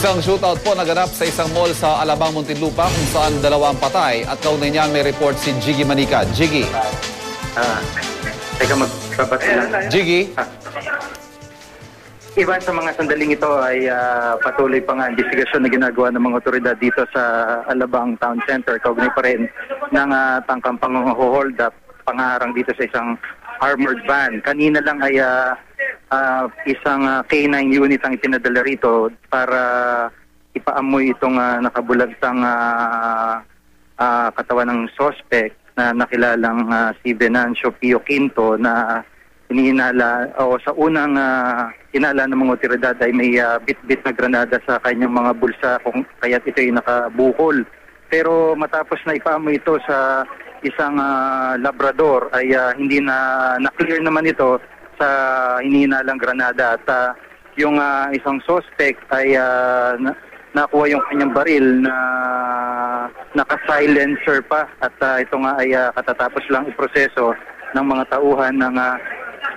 Isang shootout po naganap sa isang mall sa Alabang, Muntinlupa kung saan dalawang patay at kaunay niyan may report si Jiggy Manica. Jiggy. Teka, magpapatid lang. Jiggy. Iba sa mga sandaling ito ay patuloy pa nga investigasyon na ginagawa ng mga otoridad dito sa Alabang Town Center. Kaugnay pa rin ng tangkang pang-hold up, pangarang dito sa isang armored van. Kanina lang ay isang K9 unit ang ipinadala rito para ipaamoy itong nakabulagsang katawan ng suspect na nakilalang si Venancio Pio Quinto na inihinala o sa unang hinala ng mga otoridad ay may bit-bit na granada sa kanyang mga bulsa kung kaya't ito ay nakabukol. Pero matapos na ipaamoy ito sa isang labrador ay hindi na-clear naman ito sa hinihinalang granada at yung isang suspect ay nakuha yung kanyang baril na naka-silencer pa at ito nga ay katatapos lang iproseso ng mga tauhan ng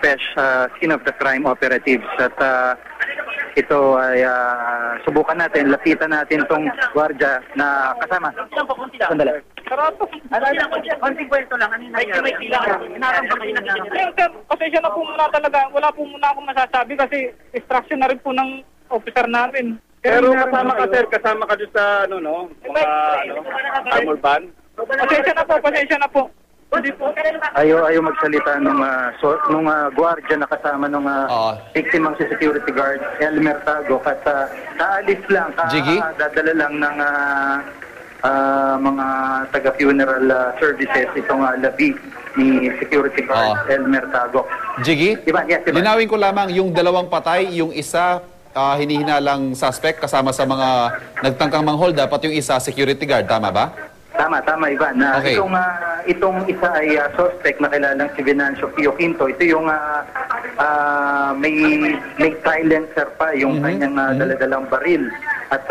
special scene of the crime operatives at ito ay subukan natin, lapitan natin itong gwardiya na kasama. Sandali. Konting kwento lang, ano yung nangyari? Pasensya na po muna talaga. Wala po muna akong masasabi kasi distraction na rin po ng officer namin. Pero kasama ka, sir, kasama ka doon sa, armor van? Pasensya na po. Ayaw magsalita nung gwardiya na kasama nung victim si security guard, Elmer Tago, at kaalis lang, dadala lang ng mga taga-funeral services itong labi ni security guard Elmer Tago. Jiggy, Yes, linawin ko lamang yung dalawang patay, yung isa hinihinalang suspect kasama sa mga nagtangkang mang-hold up at yung isa security guard, tama ba? Tama, Ivan. Okay. Itong isa ay suspect na kilalang si Venancio Pio Quinto. Ito yung may silencer pa, yung kanyang daladalang baril. At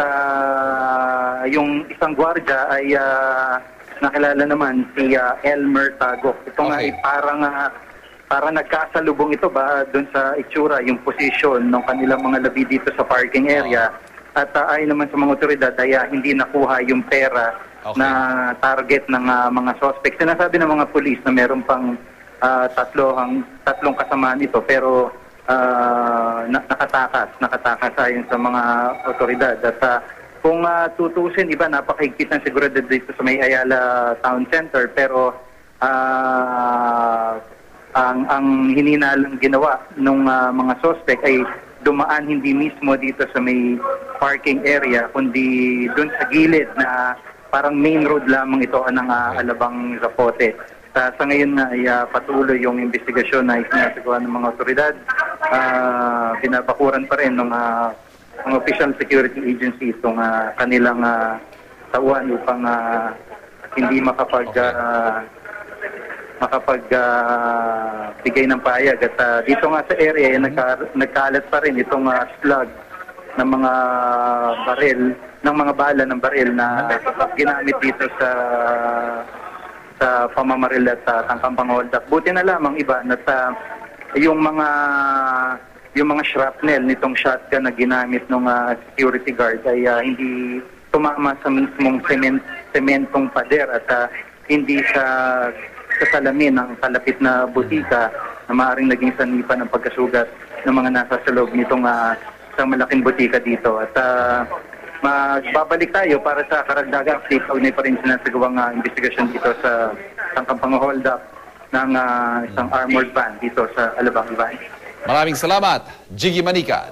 yung isang gwardiya ay nakilala naman si Elmer Tago. Ito nga ay parang nagkasalubong ito ba doon sa itsura, yung position ng kanilang mga labi dito sa parking area. At ayon naman sa mga otoridad ay hindi nakuha yung pera na target ng mga suspect. Sinasabi ng mga pulis na meron pang tatlong kasamaan ito pero nakatakas ayon sa mga otoridad. At kung tutusin, iba napakahigpit ng seguridad dito sa may Ayala Town Center pero ang hininalang ginawa ng mga suspect ay dumaan hindi mismo dito sa may parking area kundi doon sa gilid na parang main road lamang ito ng Alabang Zapote. Sa ngayon na ay patuloy yung investigasyon na isinasagawa ng mga otoridad. Binabakuran pa rin ng mga official security agency itong kanilang tauhan upang hindi makapagbigay ng payag. At dito nga sa area, nagkalat pa rin itong slug ng mga baril, ng mga bala ng baril na ginamit dito sa pamamaril at tangkang pang-hold up. Buti na lamang iba na yung mga shrapnel nitong shotgun na ginamit ng security guard ay hindi tumama sa mismong sementong pader at hindi sa salamin ng kalapit na butika na maaaring naging sanipa ng pagkasugat ng mga nasa sa loob nitong isang malaking butika dito. At magbabalik tayo para sa karagdagang update. Kaunay pa rin sinasagawang investigasyon dito sa tangkang pang-hold up ng isang armored van dito sa Alabang. Maraming salamat, Jiggy Manica.